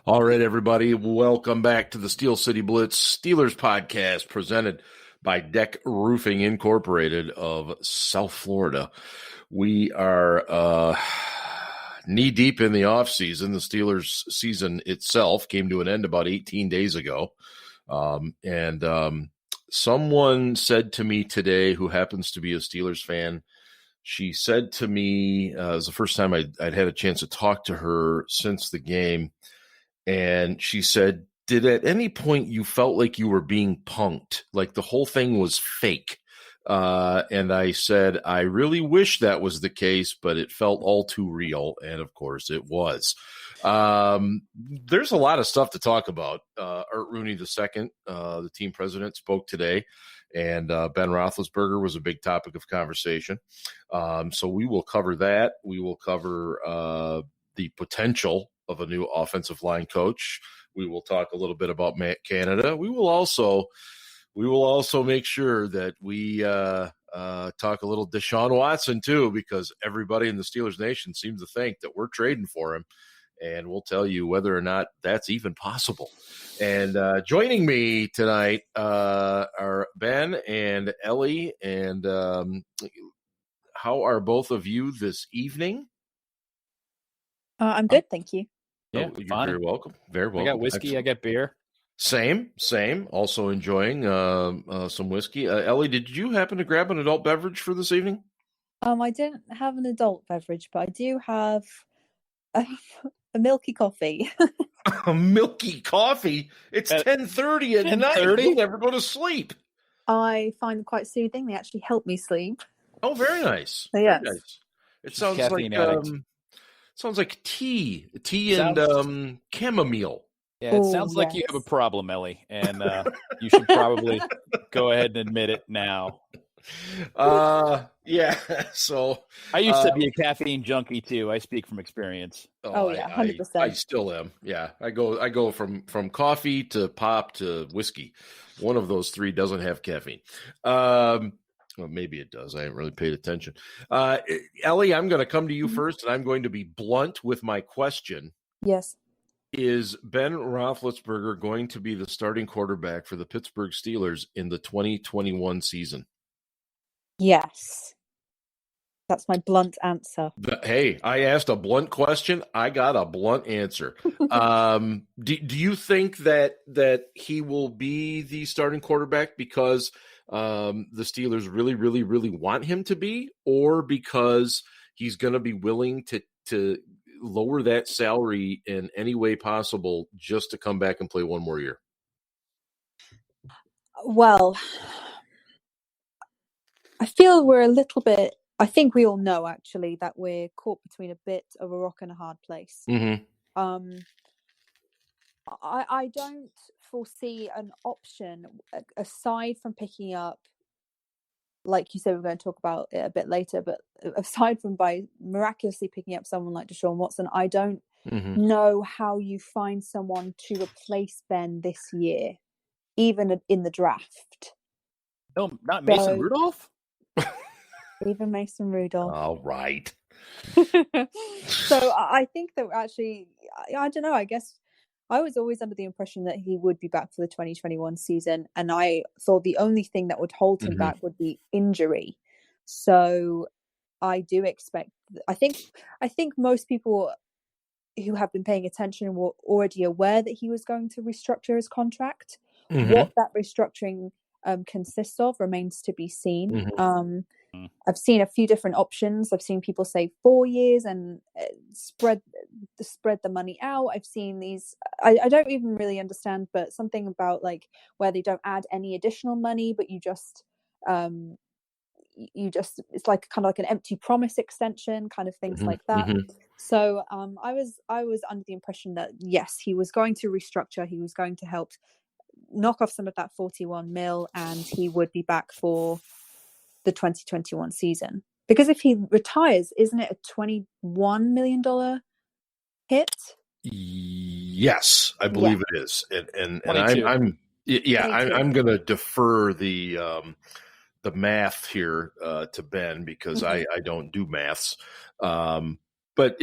All right, everybody, welcome back to the Steel City Blitz Steelers podcast presented by Deck Roofing Incorporated of South Florida. We are knee-deep in the offseason. The Steelers season itself came to an end about 18 days ago. Someone said to me today, who happens to be a Steelers fan, she said to me, it was the first time I'd had a chance to talk to her since the game, and she said, did at any point you felt like you were being punked, like the whole thing was fake? And I said, I really wish that was the case, but it felt all too real. And of course it was. There's a lot of stuff to talk about. Art Rooney II, the team president, spoke today, and Ben Roethlisberger was a big topic of conversation. So we will cover that. We will cover the potential of a new offensive line coach. We will talk a little bit about Matt Canada. We will also make sure that we talk a little Deshaun Watson too, because everybody in the Steelers Nation seems to think that we're trading for him, and we'll tell you whether or not that's even possible. And joining me tonight are Ben and Ellie. And how are both of you this evening? I'm good, thank you. Yeah, you're fine. very welcome. Very welcome. I got whiskey. Excellent. I got beer. Same. Also enjoying some whiskey. Ellie, did you happen to grab an adult beverage for this evening? I didn't have an adult beverage, but I do have a milky coffee. A milky coffee? It's 10:30 at night. You'll never go to sleep. I find them quite soothing. They actually help me sleep. Oh, very nice. Yes. Very nice. It sounds like tea and chamomile. Yeah, it sounds like you have a problem, Ellie, and you should probably go ahead and admit it now. Yeah. So I used to be a caffeine junkie too. I speak from experience. Oh yeah, 100%. I still am. Yeah, I go from coffee to pop to whiskey. One of those three doesn't have caffeine. Well, maybe it does. I haven't really paid attention. Ellie, I'm going to come to you first, and I'm going to be blunt with my question. Yes. Is Ben Roethlisberger going to be the starting quarterback for the Pittsburgh Steelers in the 2021 season? Yes. That's my blunt answer. Hey, I asked a blunt question. I got a blunt answer. Do you think that he will be the starting quarterback because the Steelers really, really, really want him to be, or because he's going to be willing to lower that salary in any way possible just to come back and play one more year? Well, I feel we're a little bit, I think we all know actually that we're caught between a bit of a rock and a hard place. Mm-hmm. I don't foresee an option aside from picking up, like you said, we're going to talk about it a bit later, but aside from by miraculously picking up someone like Deshaun Watson, I don't know how you find someone to replace Ben this year, even in the draft. No, not Mason Rudolph? Even Mason Rudolph. All right. So I think that actually, I don't know, I guess I was always under the impression that he would be back for the 2021 season, and I thought the only thing that would hold him back would be injury. So I do expect, I think most people who have been paying attention were already aware that he was going to restructure his contract. What that restructuring consists of remains to be seen. I've seen a few different options. I've seen people say 4 years and spread the money out. I've seen these. I don't even really understand, but something about like where they don't add any additional money, but you just it's like kind of like an empty promise extension, kind of things like that. So I was under the impression that yes, he was going to restructure. He was going to help knock off some of that 41 mil, and he would be back for the 2021 season. Because if he retires, isn't it a $21 million hit? Yes, I believe it is. And I'm going to defer the math here to Ben, because I don't do maths. But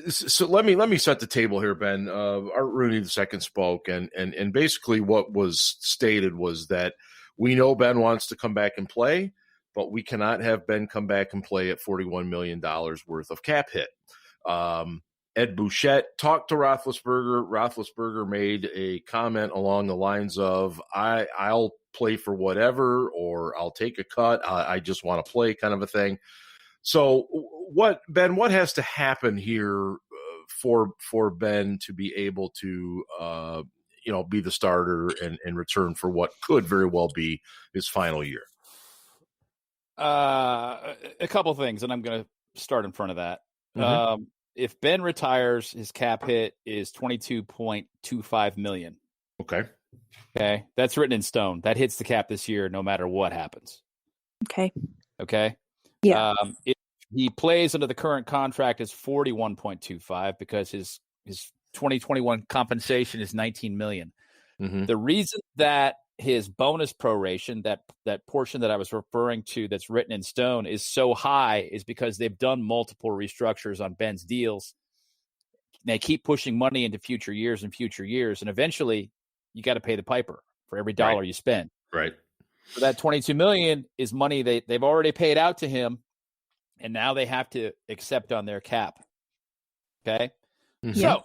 so let me set the table here, Ben. Art Rooney II spoke, and basically what was stated was that we know Ben wants to come back and play, but we cannot have Ben come back and play at $41 million worth of cap hit. Ed Bouchette talked to Roethlisberger. Roethlisberger made a comment along the lines of, I'll play for whatever, or I'll take a cut. I just want to play, kind of a thing. So what has to happen here for Ben to be able to, be the starter and in return for what could very well be his final year? A couple of things, and I'm going to start in front of that. Mm-hmm. If Ben retires, his cap hit is $22.25 million. Okay. That's written in stone. That hits the cap this year, no matter what happens. Okay. Yeah. If he plays under the current contract, is 41.25 because his 2021 compensation is $19 million. Mm-hmm. The reason that his bonus proration, that portion that I was referring to that's written in stone, is so high is because they've done multiple restructures on Ben's deals. They keep pushing money into future years, and eventually you got to pay the piper for every dollar you spend. Right. So that $22 million is money they've already paid out to him, and now they have to accept on their cap. Okay? Mm-hmm. So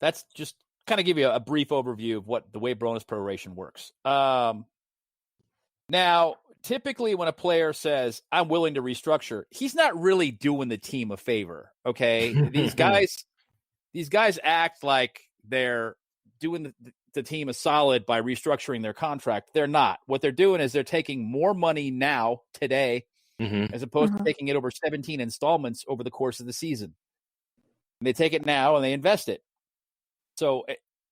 that's just kind of give you a brief overview of what the way bonus proration works. Now, typically when a player says, I'm willing to restructure, he's not really doing the team a favor. Okay. These guys act like they're doing the team a solid by restructuring their contract. They're not. What they're doing is they're taking more money now, today, as opposed to taking it over 17 installments over the course of the season. And they take it now and they invest it. So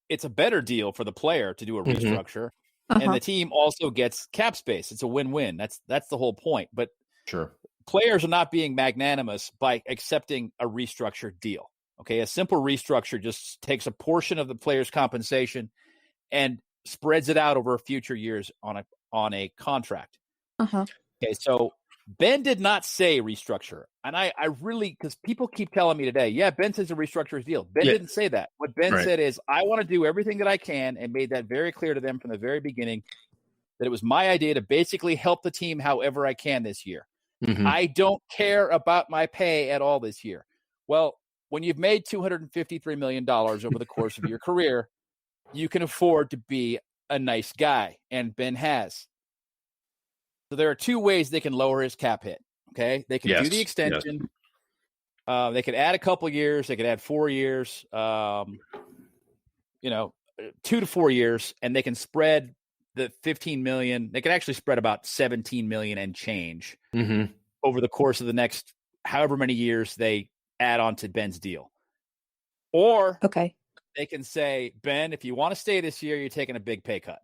it's a better deal for the player to do a restructure, and the team also gets cap space. It's a win-win. That's the whole point. But sure, players are not being magnanimous by accepting a restructured deal. Okay, a simple restructure just takes a portion of the player's compensation and spreads it out over future years on a contract. Okay, so Ben did not say restructure. And I really, because people keep telling me today, Ben says a restructure his deal. Ben didn't say that. What Ben said is, I want to do everything that I can, and made that very clear to them from the very beginning that it was my idea to basically help the team however I can this year. I don't care about my pay at all this year. Well, when you've made $253 million over the course of your career, you can afford to be a nice guy, and Ben has. So there are two ways they can lower his cap hit. Okay, they can do the extension. They could add a couple years. They could add 4 years. 2 to 4 years, and they can spread the $15 million. They could actually spread about $17 million and change over the course of the next however many years they add on to Ben's deal. Or they can say, Ben, if you want to stay this year, you're taking a big pay cut,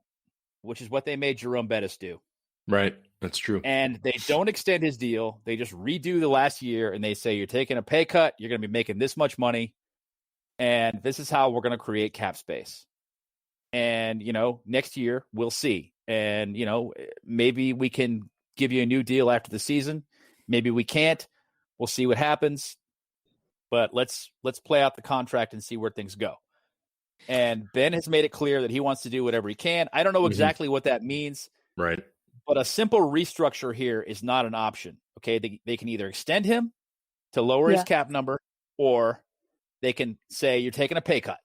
which is what they made Jerome Bettis do. Right. That's true. And they don't extend his deal. They just redo the last year, and they say, you're taking a pay cut. You're going to be making this much money. And this is how we're going to create cap space. And, next year we'll see. And, maybe we can give you a new deal after the season. Maybe we can't. We'll see what happens. But let's play out the contract and see where things go. And Ben has made it clear that he wants to do whatever he can. I don't know exactly what that means. Right. But a simple restructure here is not an option. Okay, they can either extend him to lower his cap number, or they can say you're taking a pay cut.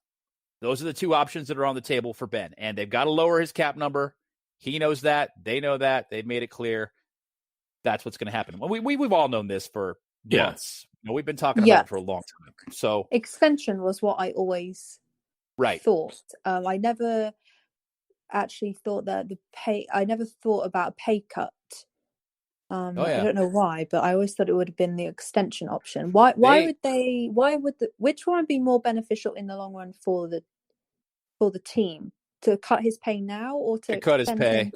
Those are the two options that are on the table for Ben, and they've got to lower his cap number. He knows that. They know that. They've made it clear. That's what's going to happen. Well, we've all known this for months. We've been talking about it for a long time. So extension was what I always thought. I never actually thought that I never thought about a pay cut. I don't know why, but I always thought it would have been the extension option. Which one be more beneficial in the long run for the team? To cut his pay now, or to cut his pay?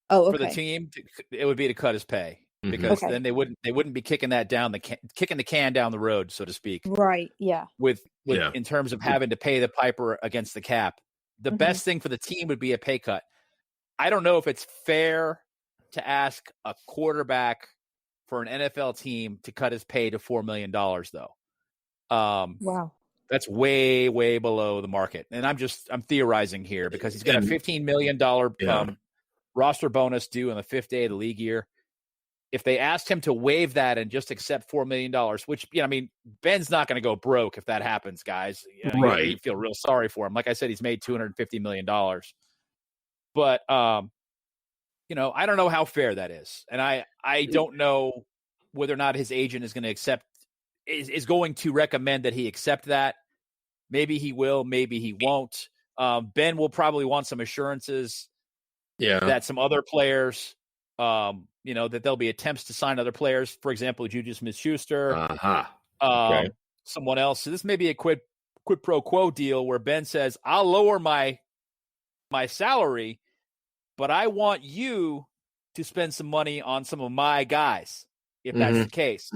For the team, it would be to cut his pay, because then they wouldn't be kicking the can down the road, so to speak. Right. Yeah. With in terms of having to pay the piper against the cap. The best thing for the team would be a pay cut. I don't know if it's fair to ask a quarterback for an NFL team to cut his pay to $4 million, though. Wow. That's way, way below the market. And I'm theorizing here because he's got a $15 million roster bonus due on the 5th day of the league year. If they asked him to waive that and just accept $4 million, which, Ben's not going to go broke if that happens, guys. Right. You feel real sorry for him. Like I said, he's made $250 million. But, I don't know how fair that is. And I don't know whether or not his agent is going to is going to recommend that he accept that. Maybe he will, maybe he won't. Ben will probably want some assurances that some other players, that there'll be attempts to sign other players. For example, Juju Smith-Schuster, someone else. So this may be a quid pro quo deal where Ben says, I'll lower my salary, but I want you to spend some money on some of my guys, if that's the case.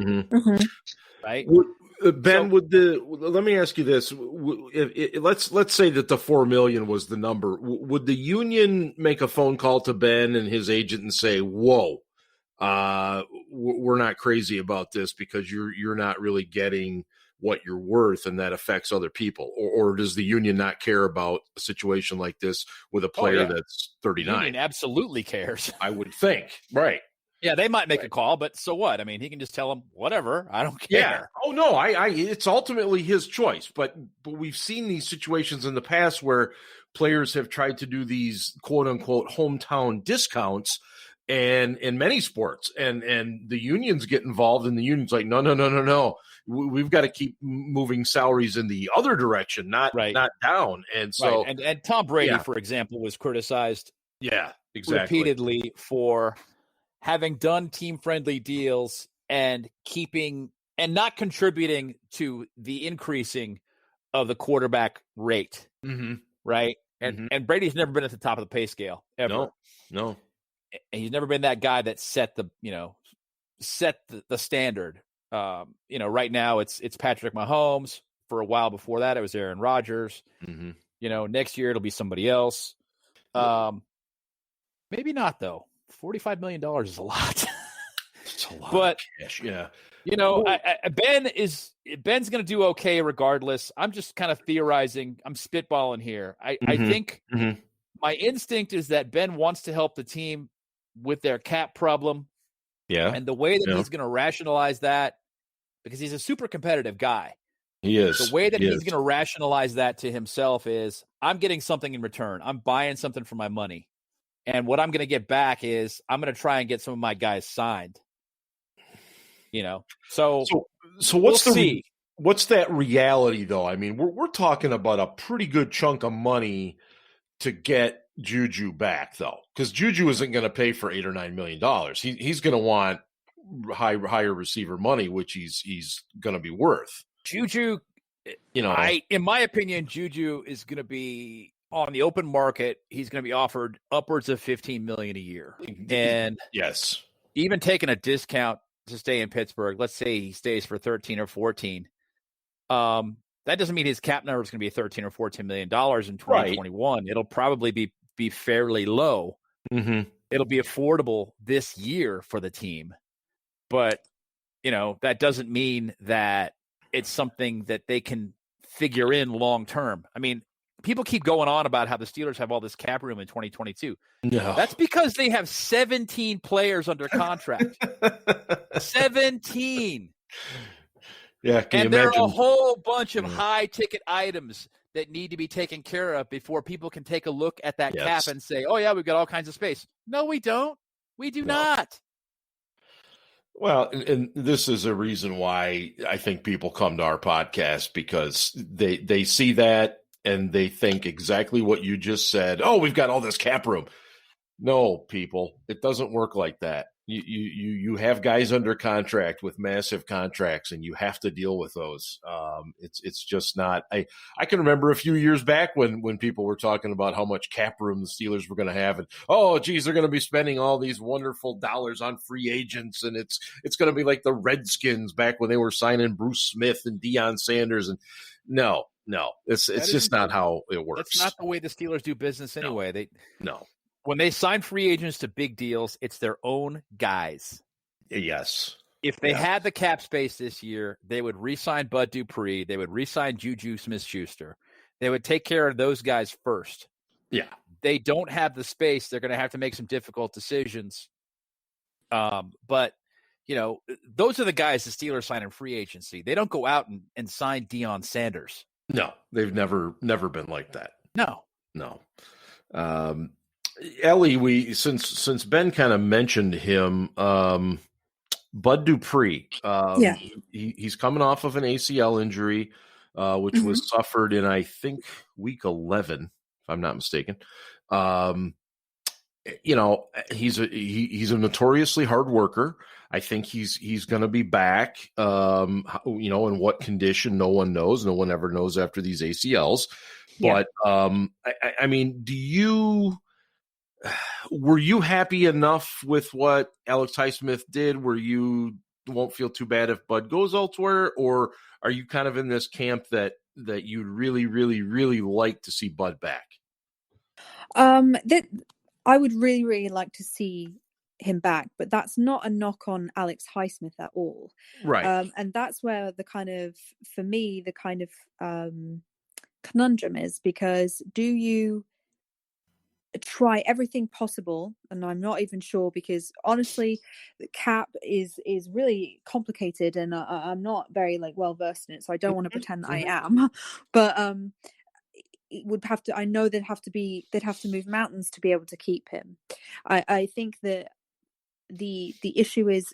Right? Ben, let me ask you this: let's say that the $4 million was the number. Would the union make a phone call to Ben and his agent and say, "Whoa, we're not crazy about this because you're not really getting what you're worth, and that affects other people"? Or does the union not care about a situation like this with a player that's 39? The union absolutely cares. I would think, right? Yeah, they might make a call, but so what? He can just tell them, whatever, I don't care. Yeah. Oh, no, it's ultimately his choice. But we've seen these situations in the past where players have tried to do these quote-unquote hometown discounts and in many sports. And the unions get involved, and the union's like, no. We've got to keep moving salaries in the other direction, not down. And so and Tom Brady, for example, was criticized repeatedly for having done team-friendly deals and not contributing to the increasing of the quarterback rate, right? And Brady's never been at the top of the pay scale ever. No. And he's never been that guy that set the standard. Right now it's Patrick Mahomes. For a while before that, it was Aaron Rodgers. Next year it'll be somebody else. Maybe not though. $45 million is a lot. It's a lot but, of cash, yeah. Ben's going to do okay regardless. I'm just kind of theorizing. I'm spitballing here. I think my instinct is that Ben wants to help the team with their cap problem. Yeah. And the way that he's going to rationalize that, because he's a super competitive guy. He is. The way that he's going to rationalize that to himself is, I'm getting something in return. I'm buying something for my money. And what I'm going to get back is I'm going to try and get some of my guys signed. So what's that reality though? We're talking about a pretty good chunk of money to get Juju back though, because Juju isn't going to pay for $8 or $9 million. He's going to want higher receiver money, which he's going to be worth. Juju, in my opinion, Juju is going to be on the open market. He's going to be offered upwards of $15 million a year, and even taking a discount to stay in Pittsburgh. Let's say he stays for 13 or 14. That doesn't mean his cap number is going to be $13 or $14 million in 2021. Right. It'll probably be fairly low. It'll be affordable this year for the team, but that doesn't mean that it's something that they can figure in long term. People keep going on about how the Steelers have all this cap room in 2022. No. That's because they have 17 players under contract. 17. Yeah, and there are a whole bunch of high-ticket items that need to be taken care of before people can take a look at that cap and say, oh, yeah, we've got all kinds of space. No, we don't. We do not. Well, and this is a reason why I think people come to our podcast, because they see that and they think exactly what you just said. Oh, we've got all this cap room. No, people, it doesn't work like that. You have guys under contract with massive contracts, and you have to deal with those. It's just not. I can remember a few years back when people were talking about how much cap room the Steelers were going to have, and they're going to be spending all these wonderful dollars on free agents, and it's going to be like the Redskins back when they were signing Bruce Smith and Deion Sanders, and no, it's just not how it works. That's not the way the Steelers do business anyway. No. When they sign free agents to big deals, it's their own guys. Yes. If they had the cap space this year, they would re-sign Bud Dupree. They would re-sign Juju Smith-Schuster. They would take care of those guys first. Yeah. They don't have the space. They're going to have to make some difficult decisions. But, those are the guys the Steelers sign in free agency. They don't go out and sign Deion Sanders. No, they've never been like that. No. Ellie, since Ben kind of mentioned him, Bud Dupree, he's coming off of an ACL injury, which was suffered in, I think, week 11, if I'm not mistaken. He's a notoriously hard worker. I think he's going to be back. In what condition, no one knows. No one ever knows after these ACLs. Yeah. But were you happy enough with what Alex Highsmith did where you won't feel too bad if Bud goes elsewhere, or are you kind of in this camp that you'd really, really, really like to see Bud back? I would really, really like to see him back, but that's not a knock on Alex Highsmith at all. Right. And that's where for me, the kind of conundrum is, because do you try everything possible? And I'm not even sure, because honestly, the cap is really complicated, and I'm not very well versed in it, so I don't want to pretend that I am. But it would have to. I know they'd have to move mountains to be able to keep him. I think that the issue is,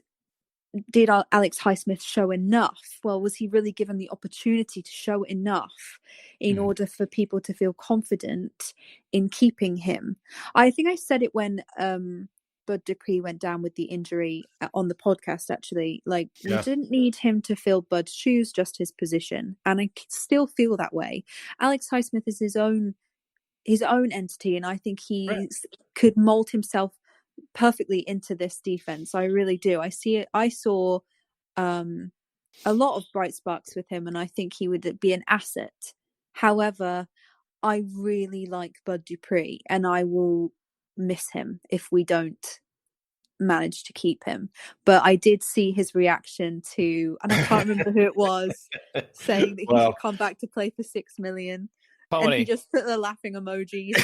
did Alex Highsmith show enough? Well, was he really given the opportunity to show enough in order for people to feel confident in keeping him? I think I said it when Bud Dupree went down with the injury on the podcast, actually. We didn't need him to fill Bud's shoes, just his position. And I still feel that way. Alex Highsmith is his own entity, and I think he could mold himself perfectly into this defense. I really do. I see it. I saw a lot of bright sparks with him, and I think he would be an asset. However, I really like Bud Dupree, and I will miss him if we don't manage to keep him. But I did see his reaction to, and I can't remember who it was, saying that he should come back to play for $6 million. Pony. And he just put the laughing emojis.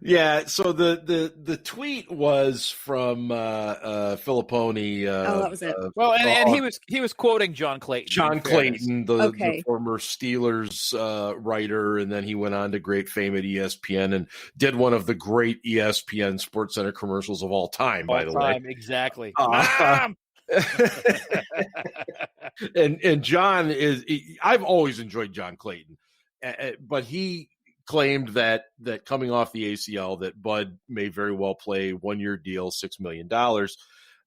Yeah. So the tweet was from Filippone. That was it. And he was quoting John Clayton. John Clayton, the former Steelers writer, and then he went on to great fame at ESPN and did one of the great ESPN SportsCenter commercials of all time. By the way, exactly. And John I've always enjoyed John Clayton. But he claimed that coming off the ACL, that Bud may very well play 1-year deal, $6 million.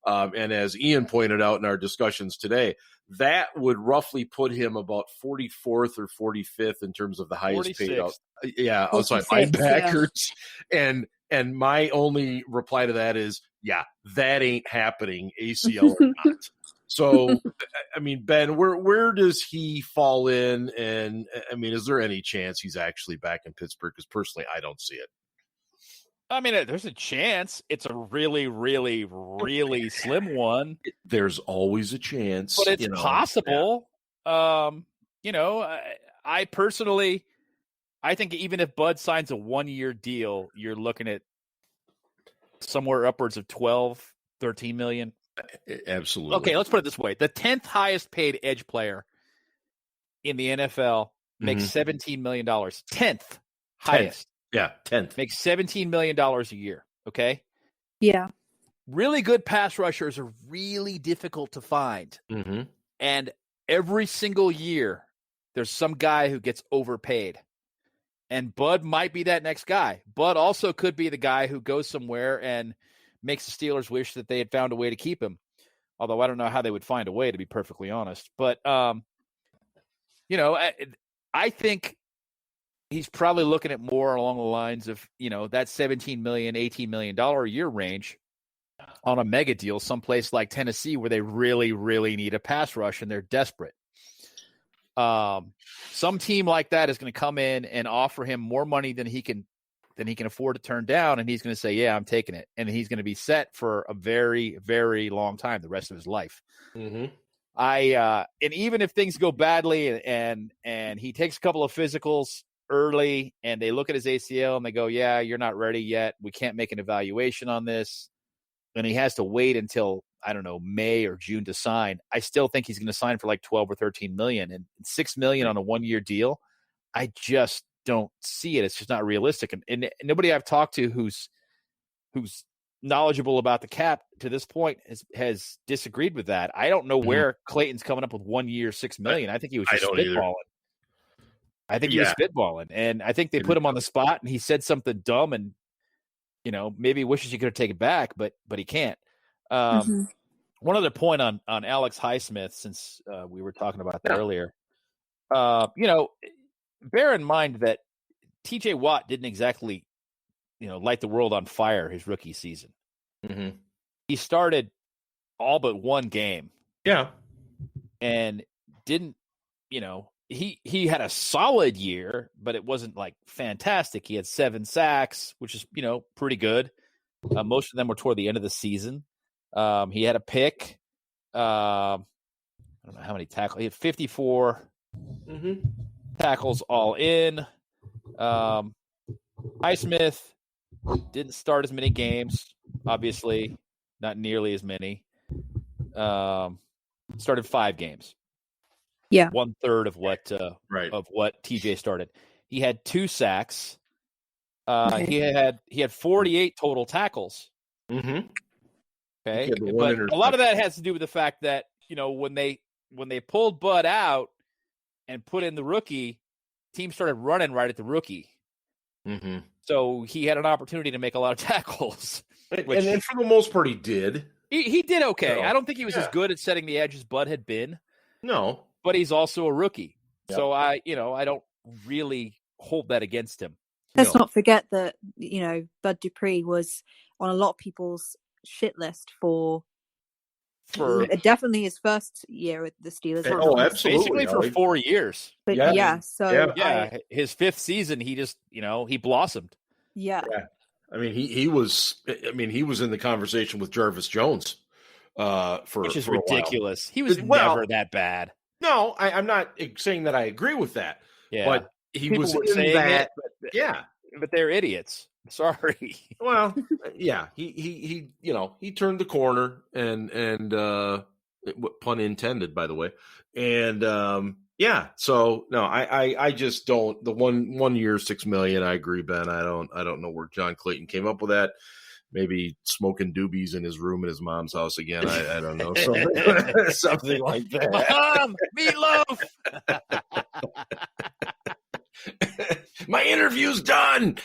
And as Ian pointed out in our discussions today, that would roughly put him about 44th or 45th in terms of the highest 46th. paid out. Yeah, outside linebackers. Yeah. And my only reply to that is, yeah, that ain't happening, ACL or not. So, Ben, where does he fall in? And, is there any chance he's actually back in Pittsburgh? Because personally, I don't see it. There's a chance. It's a really, really, really slim one. There's always a chance. But it's possible. Yeah. I personally, I think even if Bud signs a 1-year deal, you're looking at somewhere upwards of 12, 13 million. Absolutely. Okay, let's put it this way. The 10th highest paid edge player in the NFL makes $17 million. 10th highest. Yeah, 10th. Makes $17 million a year, okay? Yeah. Really good pass rushers are really difficult to find. Mm-hmm. And every single year, there's some guy who gets overpaid. And Bud might be that next guy. Bud also could be the guy who goes somewhere and makes the Steelers wish that they had found a way to keep him. Although I don't know how they would find a way, to be perfectly honest. But, I think he's probably looking at more along the lines of, that $17 million, $18 million a year range on a mega deal someplace like Tennessee, where they really, really need a pass rush and they're desperate. Some team like that is going to come in and offer him more money than he can than he can afford to turn down, and he's going to say, yeah, I'm taking it. And he's going to be set for a very, very long time, the rest of his life. Mm-hmm. And even if things go badly and he takes a couple of physicals early and they look at his ACL and they go, yeah, you're not ready yet. We can't make an evaluation on this. And he has to wait until, I don't know, May or June to sign. I still think he's going to sign for like 12 or 13 million, and $6 million on a 1-year deal. I just don't see it. It's just not realistic. And nobody I've talked to who's knowledgeable about the cap to this point has disagreed with that. I don't know where Clayton's coming up with 1 year, $6 million. I think he was just spitballing. I think he was spitballing, and I think they put him on the spot, and he said something dumb, and maybe wishes he could have taken it back, but he can't. One other point on Alex Highsmith, since we were talking about that earlier. Bear in mind that T.J. Watt didn't exactly, light the world on fire his rookie season. Mm-hmm. He started all but one game. Yeah. And didn't, he had a solid year, but it wasn't like fantastic. He had 7 sacks, which is, pretty good. Most of them were toward the end of the season. He had a pick. I don't know how many tackles. He had 54 tackles all in. Highsmith didn't start as many games, obviously, not nearly as many. Started 5 games. Yeah, 1/3 of what of what TJ started. He had 2 sacks. He had 48 total tackles. Mm-hmm. Okay, but a lot of that has to do with the fact that when they pulled Bud out and put in the rookie, team started running right at the rookie. Mm-hmm. So he had an opportunity to make a lot of tackles. And for the most part, he did. He did okay. I don't think he was as good at setting the edge as Bud had been. No. But he's also a rookie. Yep. So I don't really hold that against him. Let's not forget that, Bud Dupree was on a lot of people's shit list for definitely his first year at the Steelers. Absolutely. Basically for 4 years. But his 5th season, he just, he blossomed. Yeah. I mean, he was in the conversation with Jarvis Jones which is ridiculous. He was never that bad. No, I'm not saying that I agree with that. Yeah. But he People was were in saying that. But they're idiots. Sorry. Well, yeah, he turned the corner and pun intended, by the way. And so no, I just don't. The 1 year, $6 million. I agree, Ben. I don't know where John Clayton came up with that. Maybe smoking doobies in his room at his mom's house again. I don't know. Something like that. Mom, meatloaf. My interview's done.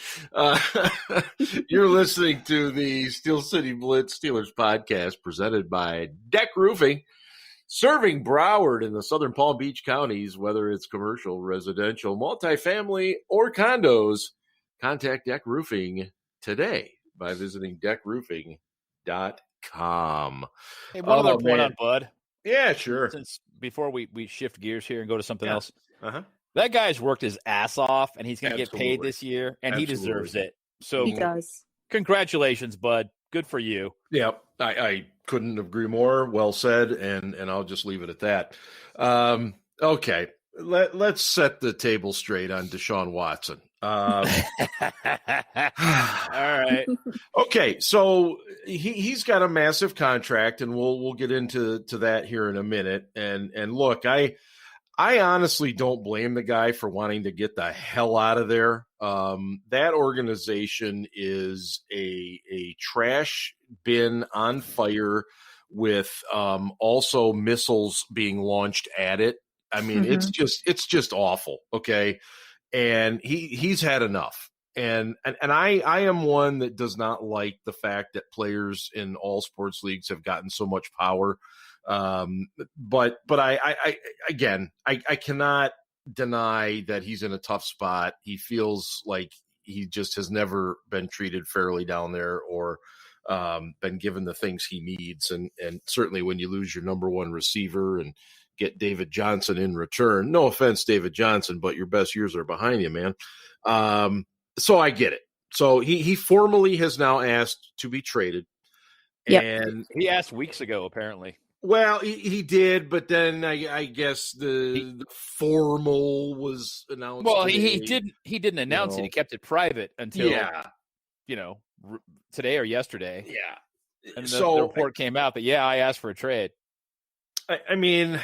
You're listening to the Steel City Blitz Steelers podcast presented by Deck Roofing, serving Broward in the southern Palm Beach counties, whether it's commercial, residential, multifamily, or condos. Contact Deck Roofing today by visiting deckroofing.com. Hey, one other point on Bud. Yeah, sure. Since before we shift gears here and go to something else. Uh-huh. That guy's worked his ass off, and he's going to get paid this year, and he deserves it. So he does. Congratulations, Bud. Good for you. Yeah, I couldn't agree more. Well said, and I'll just leave it at that. Okay, let's set the table straight on Deshaun Watson. All right. Okay, so he's got a massive contract, and we'll get into that here in a minute. And look, I honestly don't blame the guy for wanting to get the hell out of there. That organization is a trash bin on fire with also missiles being launched at it. I mean, it's just awful. Okay. And he's had enough. And I am one that does not like the fact that players in all sports leagues have gotten so much power. But I cannot deny that he's in a tough spot. He feels like he just has never been treated fairly down there or been given the things he needs. And certainly when you lose your number one receiver and get David Johnson in return, no offense, David Johnson, but your best years are behind you, man. So I get it. So he formally has now asked to be traded. Yep. And he asked weeks ago, apparently. Well, he did, but then I guess the formal was announced. Well, today. he didn't announce it. He kept it private until today or yesterday. Yeah. And the report came out that I asked for a trade. I mean,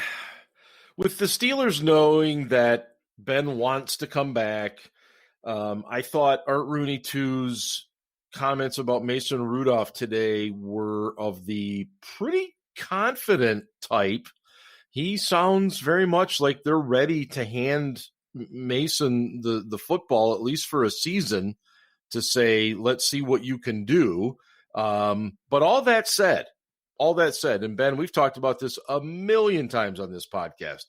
with the Steelers knowing that Ben wants to come back, I thought Art Rooney II's comments about Mason Rudolph today were of the pretty confident type. He sounds very much like they're ready to hand Mason the football, at least for a season, to say, let's see what you can do. But all that said, and Ben, we've talked about this a million times on this podcast,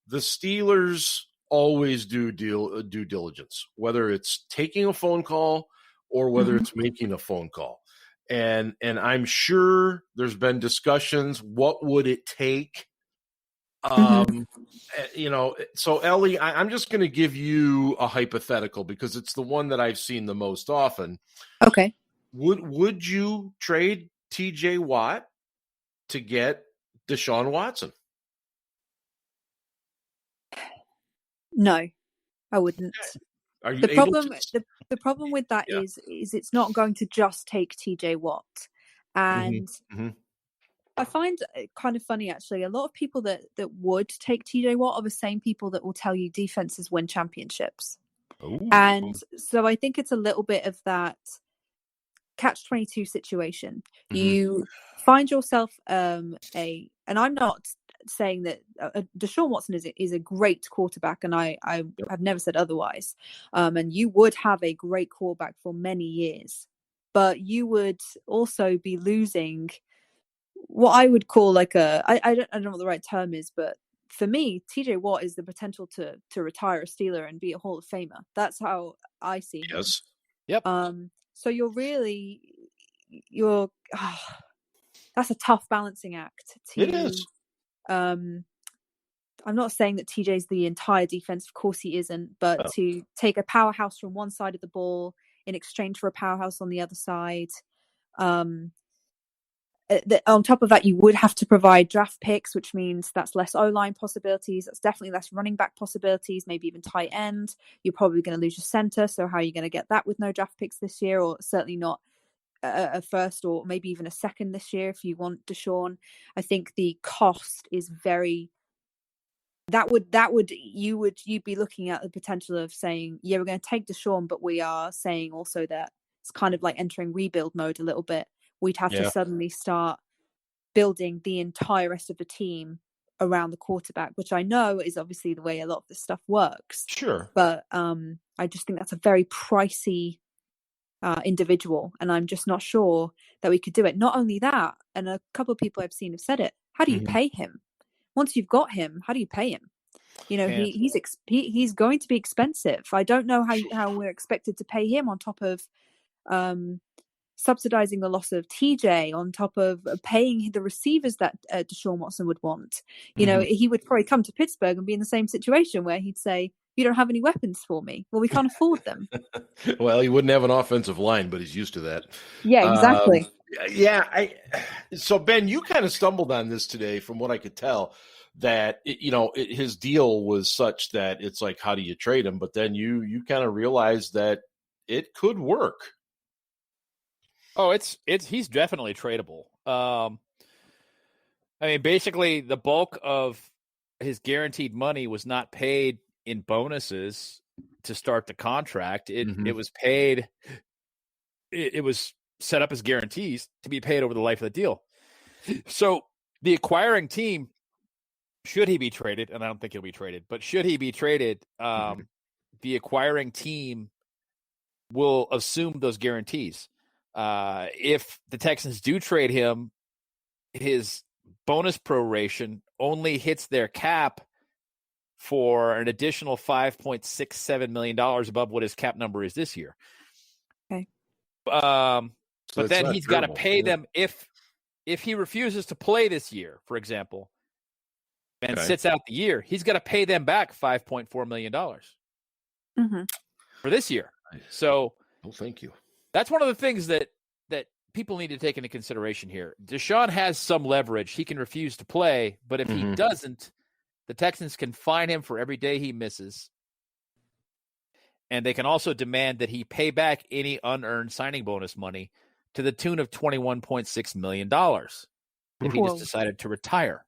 the Steelers always do due diligence, whether it's taking a phone call or whether it's making a phone call. And I'm sure there's been discussions. What would it take? So Ellie, I'm just going to give you a hypothetical because it's the one that I've seen the most often. Okay. Would you trade TJ Watt to get Deshaun Watson? No, I wouldn't. Are you the problem with that is it's not going to just take TJ Watt. And I find it kind of funny, actually. A lot of people that would take TJ Watt are the same people that will tell you defenses win championships. Ooh. And so I think it's a little bit of that catch-22 situation. You find yourself and I'm not saying that Deshaun Watson is a great quarterback, and I have never said otherwise. And you would have a great quarterback for many years, but you would also be losing what I would call like I don't know what the right term is, but for me, TJ Watt is the potential to retire a Steeler and be a Hall of Famer. That's how I see him. Yes. Yep. So that's a tough balancing act. It is. I'm not saying that TJ's the entire defense. Of course he isn't. But to take a powerhouse from one side of the ball in exchange for a powerhouse on the other side. On top of that, you would have to provide draft picks, which means that's less O-line possibilities. That's definitely less running back possibilities, maybe even tight end. You're probably going to lose your center. So how are you going to get that with no draft picks this year, or certainly not a first or maybe even a second this year if you want Deshaun? I think the cost is very... You'd be looking at the potential of saying, yeah, we're going to take Deshaun, but we are saying also that it's kind of like entering rebuild mode a little bit. We'd have to suddenly start building the entire rest of the team around the quarterback, which I know is obviously the way a lot of this stuff works. Sure. But I just think that's a very pricey individual, and I'm just not sure that we could do it. Not only that, and a couple of people I've seen have said it, how do you pay him? Once you've got him, how do you pay him? You know, he's going to be expensive. I don't know how we're expected to pay him on top of subsidizing the loss of TJ, on top of paying the receivers that Deshaun Watson would want. You know, he would probably come to Pittsburgh and be in the same situation where he'd say, you don't have any weapons for me. Well, we can't afford them. Well, he wouldn't have an offensive line, but he's used to that. Yeah, exactly. So Ben, you kind of stumbled on this today from what I could tell, that his deal was such that it's like, how do you trade him? But then you kind of realized that it could work. Oh, he's definitely tradable. I mean, basically the bulk of his guaranteed money was not paid in bonuses to start the contract. It was paid. It was set up as guarantees to be paid over the life of the deal. So the acquiring team, should he be traded, and I don't think he'll be traded, but should he be traded, the acquiring team will assume those guarantees. If the Texans do trade him, his bonus proration only hits their cap for an additional $5.67 million above what his cap number is this year. Okay. But then he's got to pay them if he refuses to play this year, for example, and sits out the year, he's got to pay them back $5.4 million for this year. So Oh, thank you. That's one of the things that people need to take into consideration here. Deshaun has some leverage. He can refuse to play, but if he doesn't, the Texans can fine him for every day he misses. And they can also demand that he pay back any unearned signing bonus money to the tune of $21.6 million if he just decided to retire.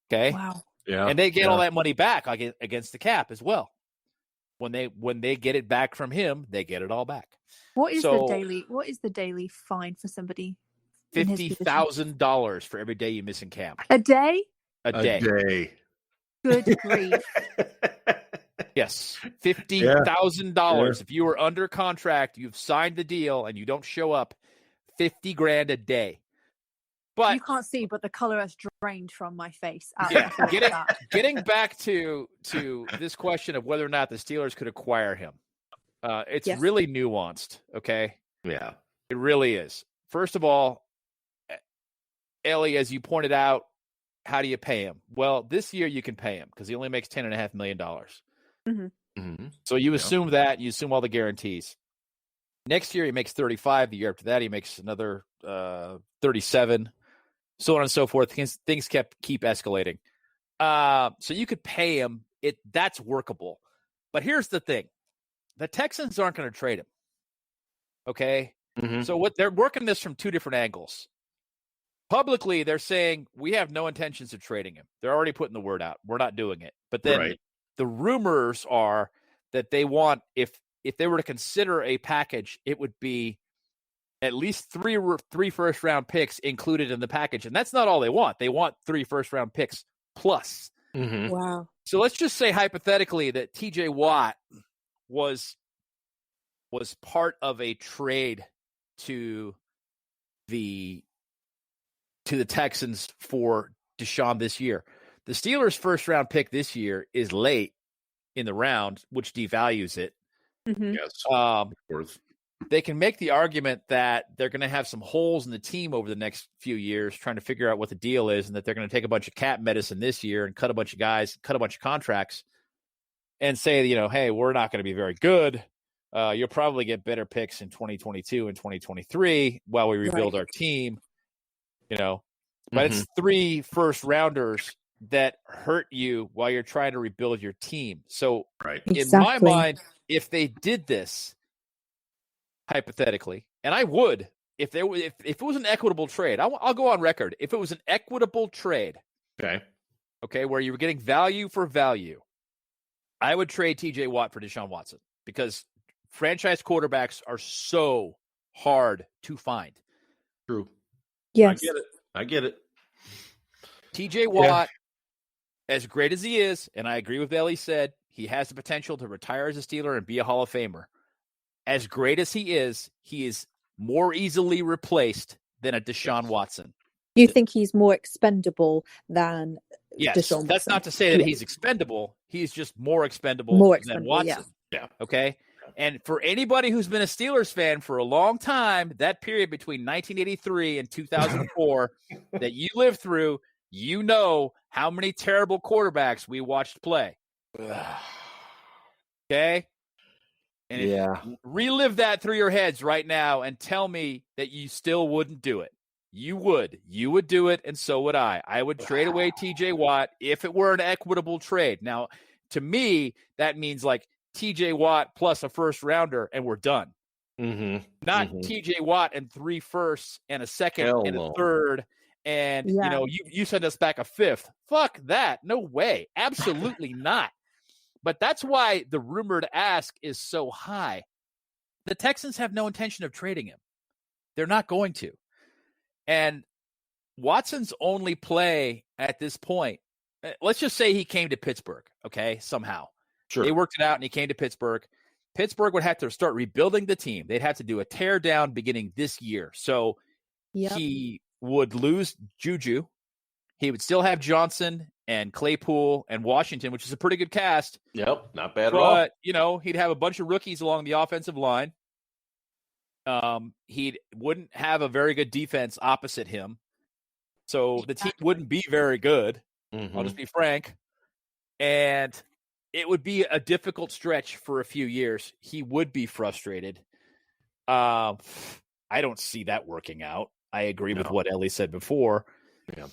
Okay? Wow. Yeah. And they get all that money back against the cap as well. When they get it back from him, they get it all back. What is the daily fine for somebody? $50,000 for every day you miss in camp. A day? A day. Good grief. Yes. $50,000. If you were under contract, you've signed the deal and you don't show up, $50,000 a day. But you can't see, but the color has drained from my face. Getting back to this question of whether or not the Steelers could acquire him. It's really nuanced, okay? Yeah. It really is. First of all, Ellie, as you pointed out, how do you pay him? Well, this year you can pay him because he only makes $10.5 million. So you assume that, you assume all the guarantees. Next year he makes 35. The year after that he makes another 37, so on and so forth. Things keep escalating. So you could pay him. That's workable. But here's the thing. The Texans aren't going to trade him. Okay? So what they're working this from two different angles. Publicly, they're saying, we have no intentions of trading him. They're already putting the word out. We're not doing it. But then the rumors are that they want, if they were to consider a package, it would be at least three first-round picks included in the package. And that's not all they want. They want 3 first-round picks plus. Wow. So let's just say hypothetically that TJ Watt was part of a trade to the Texans for Deshaun this year. The Steelers' first-round pick this year is late in the round, which devalues it. Yes. They can make the argument that they're going to have some holes in the team over the next few years trying to figure out what the deal is, and that they're going to take a bunch of cap medicine this year and cut a bunch of guys, cut a bunch of contracts, and say, hey, we're not going to be very good. You'll probably get better picks in 2022 and 2023 while we rebuild our team. But it's 3 first-rounders that hurt you while you're trying to rebuild your team. So in my mind, if they did this, hypothetically, and I would, if it was an equitable trade, I'll go on record. If it was an equitable trade, okay, where you were getting value for value, I would trade TJ Watt for Deshaun Watson because franchise quarterbacks are so hard to find. True. Yes. I get it. TJ Watt, as great as he is, and I agree with Ellie said, he has the potential to retire as a Steeler and be a Hall of Famer. As great as he is more easily replaced than a Deshaun Watson. You think he's more expendable than Deshaun Watson? That's not to say that he's expendable. He's just more expendable than Watson. Yeah. Okay? And for anybody who's been a Steelers fan for a long time, that period between 1983 and 2004 that you lived through, you know how many terrible quarterbacks we watched play. Okay? And relive that through your heads right now and tell me that you still wouldn't do it. You would. You would do it, and so would I. I would trade away TJ Watt if it were an equitable trade. Now, to me, that means like TJ Watt plus a first-rounder, and we're done. Not TJ Watt and 3 firsts and a second and a third, and you send us back a 5th. Fuck that. No way. Absolutely not. But that's why the rumored ask is so high. The Texans have no intention of trading him. They're not going to. And Watson's only play at this point, let's just say he came to Pittsburgh, okay, somehow. Sure. They worked it out and he came to Pittsburgh. Pittsburgh would have to start rebuilding the team. They'd have to do a tear down beginning this year. So he would lose Juju. He would still have Johnson and Claypool and Washington, which is a pretty good cast. Yep, not bad at all. But, he'd have a bunch of rookies along the offensive line. He wouldn't have a very good defense opposite him. So the team wouldn't be very good. I'll just be frank. And it would be a difficult stretch for a few years. He would be frustrated. I don't see that working out. I agree with what Ellie said before. Yeah.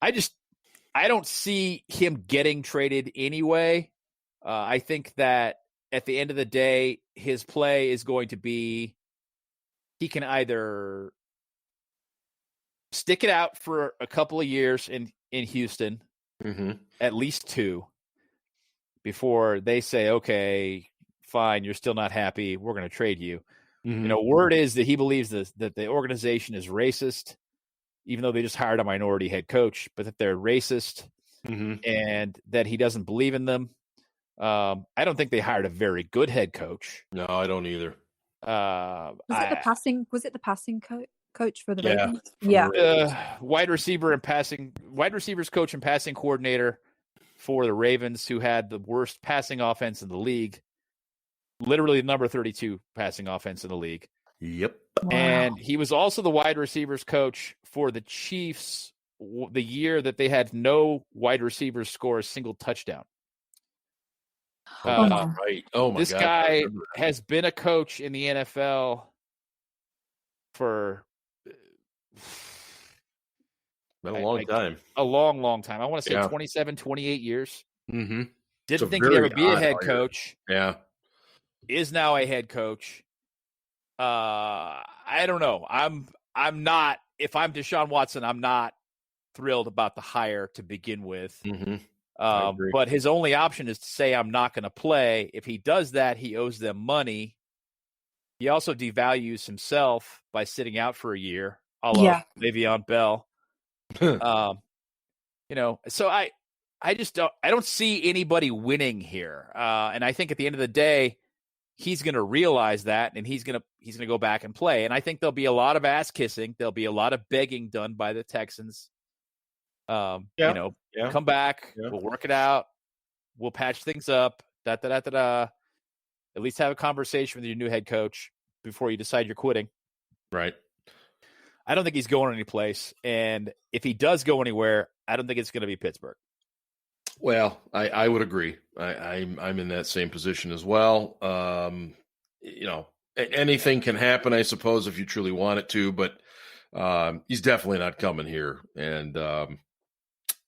I don't see him getting traded anyway. I think that at the end of the day, his play is going to be, he can either stick it out for a couple of years in Houston, at least 2, before they say, okay, fine, you're still not happy, we're going to trade you. Word is that he believes that the organization is racist, even though they just hired a minority head coach, but that they're racist and that he doesn't believe in them. I don't think they hired a very good head coach. No, I don't either. Was it the passing coach for the Ravens? Yeah. Wide receivers coach and passing coordinator for the Ravens, who had the worst passing offense in the league. Literally number 32 passing offense in the league. Yep. Wow. And he was also the wide receivers coach for the Chiefs the year that they had no wide receivers score a single touchdown. Right. Oh my God. This guy has been a coach in the NFL for been a long time. A long, long time. I want to say 27, 28 years. Mm-hmm. Didn't think he'd ever be a head coach. Yeah. Is now a head coach. I don't know. I'm not, if I'm Deshaun Watson, I'm not thrilled about the hire to begin with. But his only option is to say, I'm not going to play. If he does that, he owes them money. He also devalues himself by sitting out for a year, a la Le'Veon Bell. So I don't see anybody winning here. And I think at the end of the day, he's going to realize that, and he's going to go back and play. And I think there'll be a lot of ass kissing. There'll be a lot of begging done by the Texans. Come back. Yeah. We'll work it out. We'll patch things up. At least have a conversation with your new head coach before you decide you're quitting. Right. I don't think he's going any place. And if he does go anywhere, I don't think it's going to be Pittsburgh. Well, I would agree. I'm in that same position as well. Anything can happen, I suppose, if you truly want it to, but he's definitely not coming here. And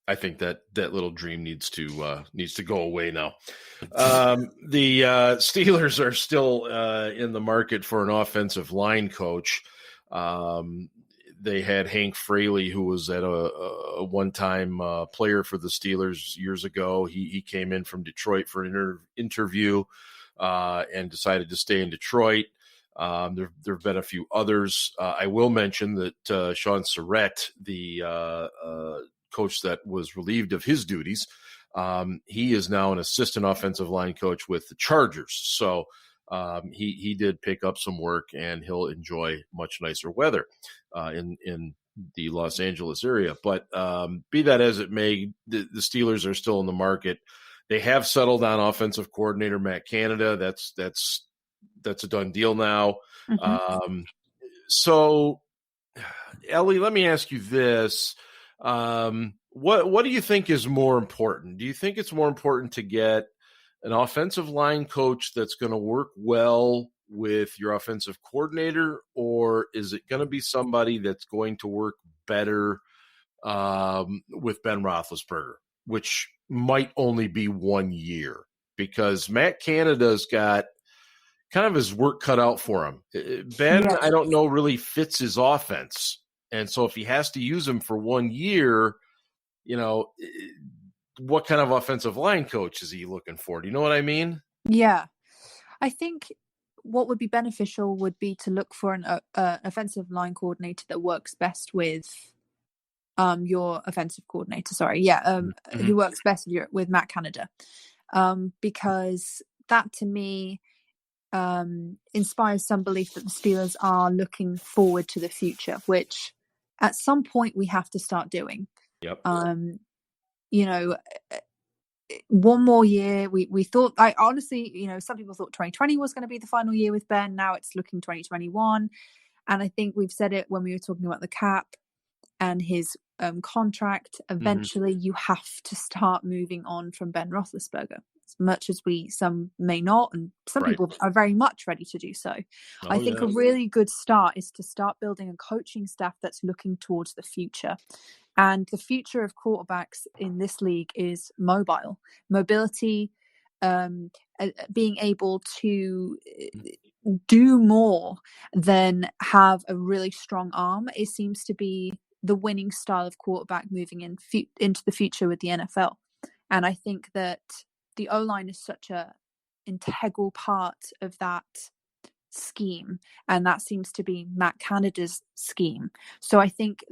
I think that little dream needs to go away now. The Steelers are still in the market for an offensive line coach. They had Hank Fraley, who was at a one-time player for the Steelers years ago. He came in from Detroit for an interview and decided to stay in Detroit. There have been a few others. I will mention that Sean Surratt, the coach that was relieved of his duties, he is now an assistant offensive line coach with the Chargers. So he did pick up some work, and he'll enjoy much nicer weather in the Los Angeles area. But be that as it may, the Steelers are still in the market. They have settled on offensive coordinator Matt Canada. That's a done deal now. So, Ellie, let me ask you this. What do you think is more important? Do you think it's more important to get an offensive line coach that's going to work well with your offensive coordinator, or is it going to be somebody that's going to work better with Ben Roethlisberger, which might only be 1 year? Because Matt Canada's got kind of his work cut out for him. Ben, I don't know, really fits his offense. And so if he has to use him for 1 year, what kind of offensive line coach is he looking for? Do you know what I mean? Yeah. I think what would be beneficial would be to look for an offensive line coordinator that works best with your offensive coordinator. Who works best with Matt Canada. Because that, to me, inspires some belief that the Steelers are looking forward to the future, which at some point we have to start doing. Yep. One more year. We thought, I honestly, some people thought 2020 was going to be the final year with Ben. Now it's looking 2021. And I think we've said it when we were talking about the cap and his contract, eventually you have to start moving on from Ben Roethlisberger. As much as some may not, and some people are very much ready to do so. I think a really good start is to start building a coaching staff that's looking towards the future. And the future of quarterbacks in this league is mobility, being able to do more than have a really strong arm. It seems to be the winning style of quarterback moving into the future with the NFL. And I think that the O-line is such a integral part of that scheme, and that seems to be Matt Canada's scheme. So I think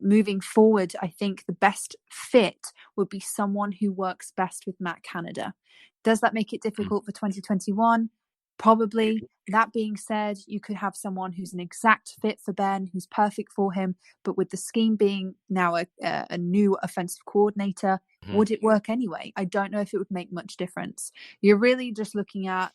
moving forward, I think the best fit would be someone who works best with Matt Canada. Does that make it difficult for 2021? Probably. That being said, you could have someone who's an exact fit for Ben, who's perfect for him, but with the scheme being now a new offensive coordinator, would it work anyway? I don't know if it would make much difference. You're really just looking at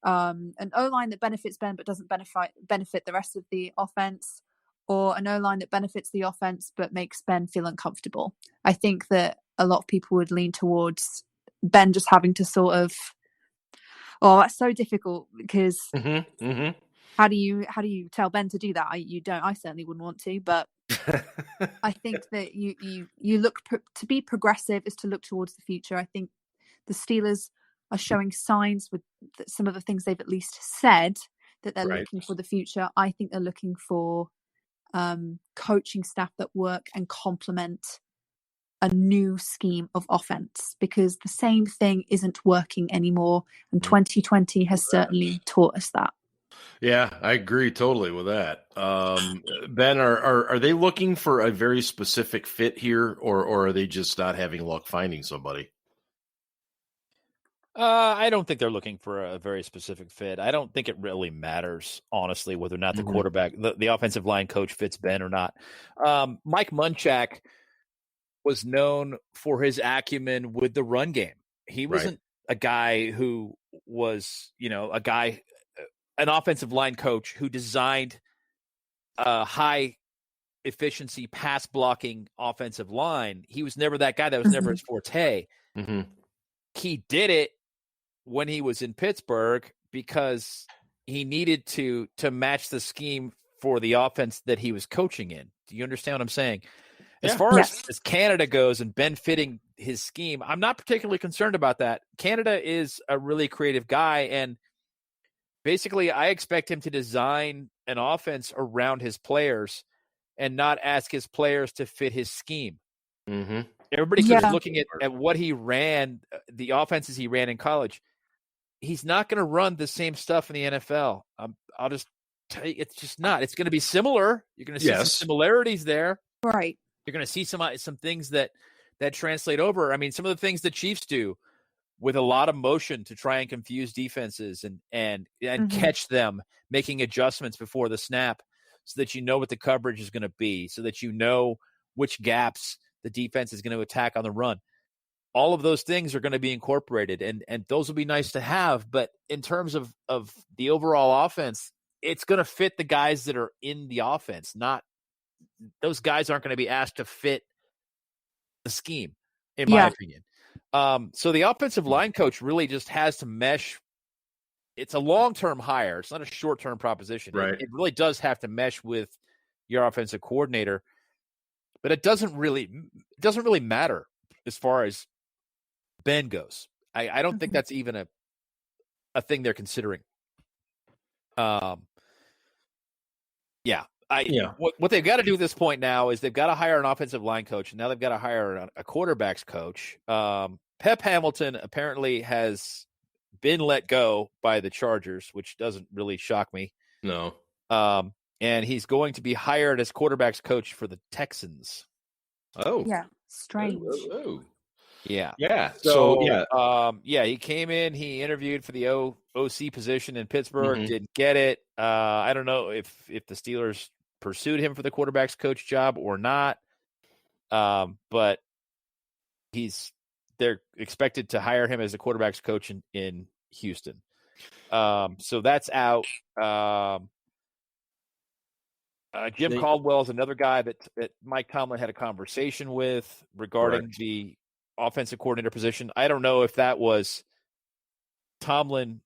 an O-line that benefits Ben but doesn't benefit the rest of the offense, or an O-line that benefits the offense but makes Ben feel uncomfortable. I think that a lot of people would lean towards Ben just having to sort of, that's so difficult because how do you tell Ben to do that? I certainly wouldn't want to, but I think that you look to be progressive is to look towards the future. I think the Steelers are showing signs with some of the things they've at least said that they're looking for the future. I think they're looking for coaching staff that work and complement a new scheme of offense, because the same thing isn't working anymore, and 2020 has certainly taught us that. Yeah, I agree totally with that. Ben, are they looking for a very specific fit here, or are they just not having luck finding somebody? I don't think they're looking for a very specific fit. I don't think it really matters, honestly, whether or not the quarterback, the offensive line coach fits Ben or not. Mike Munchak was known for his acumen with the run game. He wasn't a guy who was, an offensive line coach who designed a high efficiency pass blocking offensive line. He was never that guy. That was never his forte. He did it when he was in Pittsburgh because he needed to match the scheme for the offense that he was coaching in. Do you understand what I'm saying? As far as Canada goes and Ben fitting his scheme, I'm not particularly concerned about that. Canada is a really creative guy, and basically I expect him to design an offense around his players and not ask his players to fit his scheme. Everybody keeps looking at what he ran, the offenses he ran in college. He's not going to run the same stuff in the NFL. I'll just tell you, it's just not. It's going to be similar. You're going to see some similarities there. Right. You're going to see some things that translate over. I mean, some of the things the Chiefs do with a lot of motion to try and confuse defenses and catch them, making adjustments before the snap so that you know what the coverage is going to be, so that you know which gaps the defense is going to attack on the run. All of those things are going to be incorporated, and those will be nice to have. But in terms of the overall offense, it's going to fit the guys that are in the offense. Not those guys aren't going to be asked to fit the scheme, in my opinion. So the offensive line coach really just has to mesh. It's a long-term hire. It's not a short-term proposition. Right. It really does have to mesh with your offensive coordinator, but it doesn't really matter as far as Ben goes. I don't think that's even a thing they're considering. What they've got to do at this point now is they've got to hire an offensive line coach, and now they've got to hire a quarterbacks coach. Pep Hamilton apparently has been let go by the Chargers, which doesn't really shock me. No. And he's going to be hired as quarterbacks coach for the Texans. Oh. Yeah. Strange. Oh. Yeah. Yeah. He came in, he interviewed for the OC position in Pittsburgh, didn't get it. I don't know if the Steelers pursued him for the quarterbacks coach job or not. But they're expected to hire him as a quarterbacks coach in Houston. So that's out. Jim Caldwell is another guy that Mike Tomlin had a conversation with regarding the offensive coordinator position. I don't know if that was Tomlin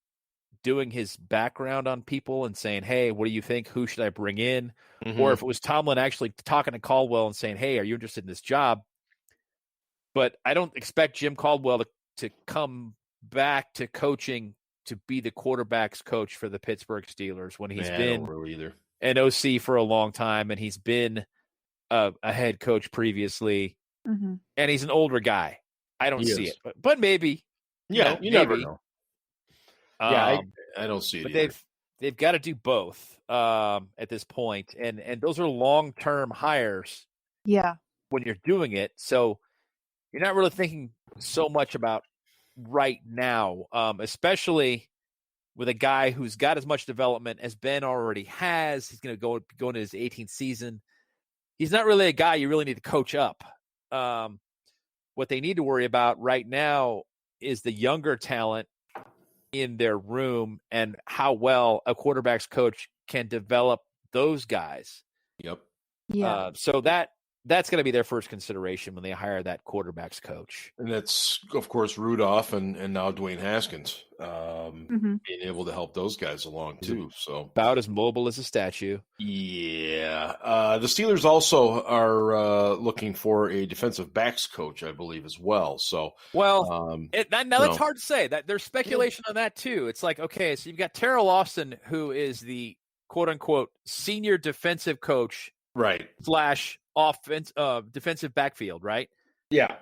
doing his background on people and saying, hey, what do you think? Who should I bring in? Or if it was Tomlin actually talking to Caldwell and saying, hey, are you interested in this job? But I don't expect Jim Caldwell to come back to coaching to be the quarterback's coach for the Pittsburgh Steelers when he's been an OC for a long time and he's been a head coach previously. And he's an older guy. I don't see it. But maybe. Yeah, you never know. I don't see it. But they've got to do both at this point, and those are long-term hires. Yeah, when you're doing it, so you're not really thinking so much about right now, especially with a guy who's got as much development as Ben already has. He's going to go into his 18th season. He's not really a guy you really need to coach up. What they need to worry about right now is the younger talent in their room and how well a quarterback's coach can develop those guys. Yep. Yeah. So that's going to be their first consideration when they hire that quarterback's coach. And that's, of course, Rudolph and now Dwayne Haskins being able to help those guys along too. So about as mobile as a statue. Yeah. The Steelers also are looking for a defensive backs coach, I believe, as well. So, now that's hard to say. That there's speculation on that too. It's like, okay, so you've got Terrell Austin, who is the quote unquote senior defensive coach, right? / defensive backfield, right? Yeah.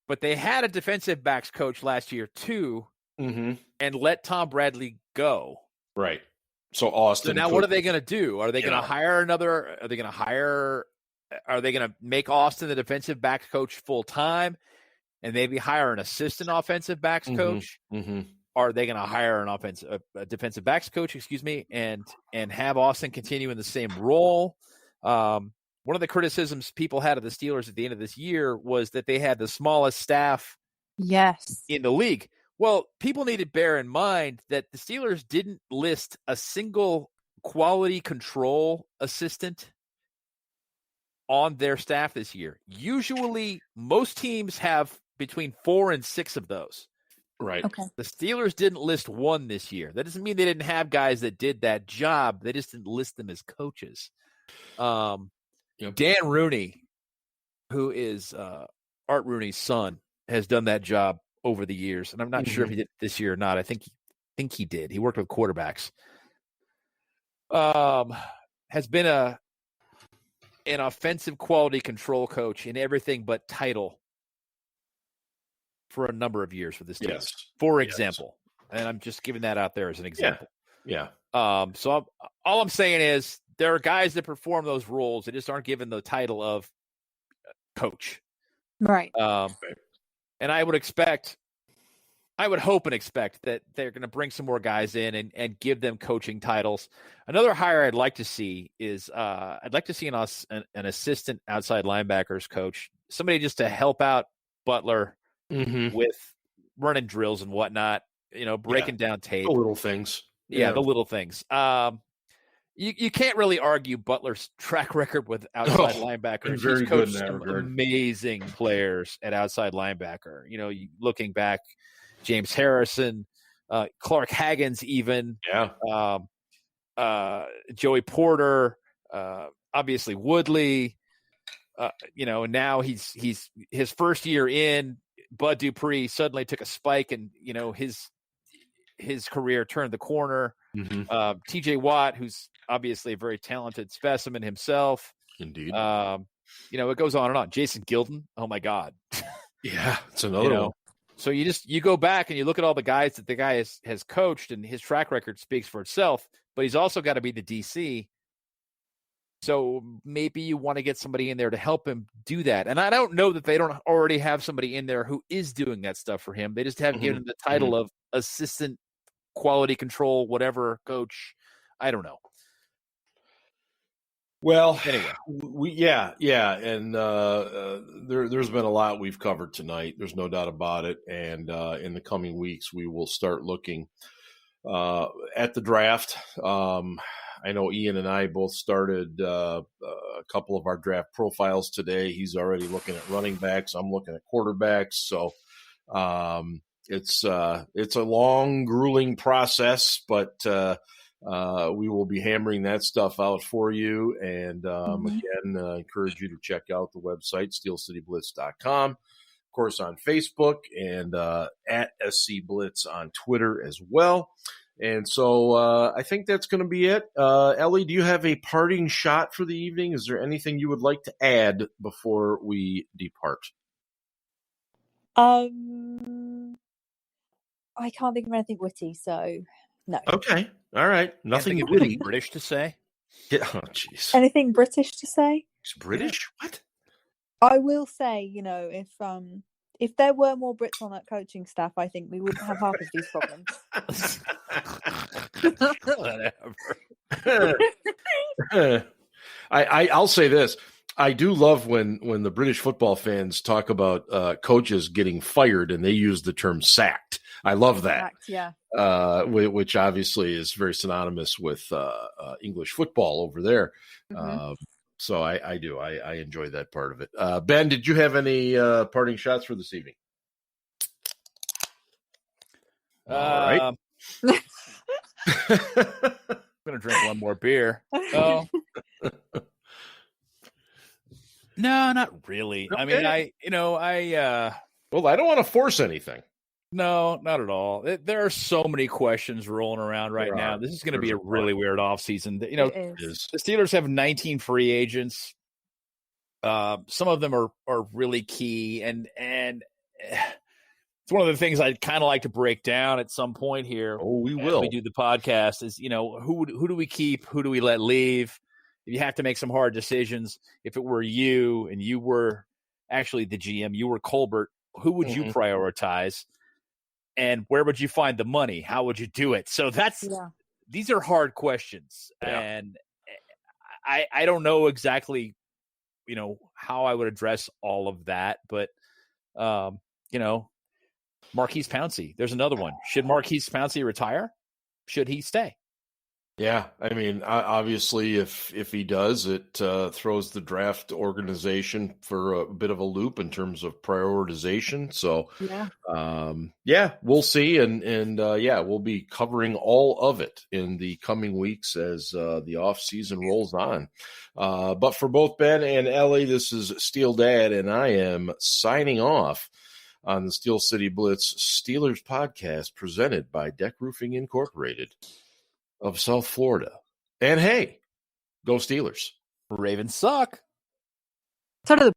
But they had a defensive backs coach last year too, and let Tom Bradley go. Right. So Austin. So now what are they going to do? Are they going to hire another? Are they going to make Austin the defensive backs coach full time, and maybe hire an assistant offensive backs coach? Are they going to hire a defensive backs coach? And have Austin continue in the same role? One of the criticisms people had of the Steelers at the end of this year was that they had the smallest staff in the league. Well, people need to bear in mind that the Steelers didn't list a single quality control assistant on their staff this year. Usually, most teams have between 4 and 6 of those. Right. Okay. The Steelers didn't list one this year. That doesn't mean they didn't have guys that did that job. They just didn't list them as coaches. Dan Rooney, who is Art Rooney's son, has done that job over the years, and I'm not sure if he did it this year or not. I think he did. He worked with quarterbacks. Has been an offensive quality control coach in everything but title for a number of years for this team. Yes. For example, and I'm just giving that out there as an example. Yeah. So all I'm saying is there are guys that perform those roles that just aren't given the title of coach. Right. And I would hope and expect that they're going to bring some more guys in and give them coaching titles. Another hire I'd like to see is I'd like to see an assistant outside linebackers coach, somebody just to help out Butler with running drills and whatnot, breaking down tape. The little things. Yeah, the little things. You can't really argue Butler's track record with outside linebackers. Very He's good coached in that some regard. amazing players at outside linebacker. Looking back, James Harrison, Clark Haggans, even Joey Porter, obviously Woodley. And now he's his first year in. Bud Dupree suddenly took a spike, and his career turned the corner. TJ Watt, who's obviously a very talented specimen himself. Indeed. It goes on and on. Jason Gilden. Oh my God. Yeah. It's another one. So you go back and you look at all the guys that the guy has coached, and his track record speaks for itself, but he's also got to be the DC. So maybe you want to get somebody in there to help him do that. And I don't know that they don't already have somebody in there who is doing that stuff for him. They just haven't given him the title of assistant quality control, whatever coach. I don't know. Well, anyway, and there's been a lot we've covered tonight. There's no doubt about it. And in the coming weeks, we will start looking at the draft. I know Ian and I both started a couple of our draft profiles today. He's already looking at running backs. I'm looking at quarterbacks. So it's a long, grueling process, but we will be hammering that stuff out for you. And again, encourage you to check out the website, steelcityblitz.com. Of course, on Facebook and at SC Blitz on Twitter as well. And so I think that's going to be it. Ellie, do you have a parting shot for the evening? Is there anything you would like to add before we depart? I can't think of anything witty, so no. Okay. All right. Nothing witty. British to say? Yeah. Oh, jeez. Anything British to say? It's British? What? I will say, if there were more Brits on that coaching staff, I think we wouldn't have half of these problems. Whatever. I'll say this. I do love when the British football fans talk about coaches getting fired and they use the term sacked. I love that. Sacked, yeah. Which obviously is very synonymous with English football over there. Mm-hmm. So I do. I enjoy that part of it. Ben, did you have any parting shots for this evening? All right. I'm going to drink one more beer. Oh. No, not really. Okay. I mean, well, I don't want to force anything. No, not at all. There are so many questions rolling around right now. This is going to be a really weird offseason. The Steelers have 19 free agents. Some of them are really key, and it's one of the things I'd kind of like to break down at some point here. Oh, we will. As we do the podcast is, who do we keep? Who do we let leave? If you have to make some hard decisions, if it were you and you were actually the GM, you were Colbert, who would you prioritize? And where would you find the money? How would you do it? So these are hard questions. Yeah. And I don't know exactly, how I would address all of that. But, Marquise Pouncey, there's another one. Should Marquise Pouncey retire? Should he stay? Yeah, I mean, obviously, if he does, it throws the draft organization for a bit of a loop in terms of prioritization. So, we'll see, and we'll be covering all of it in the coming weeks as the off season rolls on. But for both Ben and Ellie, this is Steel Dad, and I am signing off on the Steel City Blitz Steelers podcast presented by Deck Roofing Incorporated of South Florida. And hey, go Steelers. Ravens suck. So do the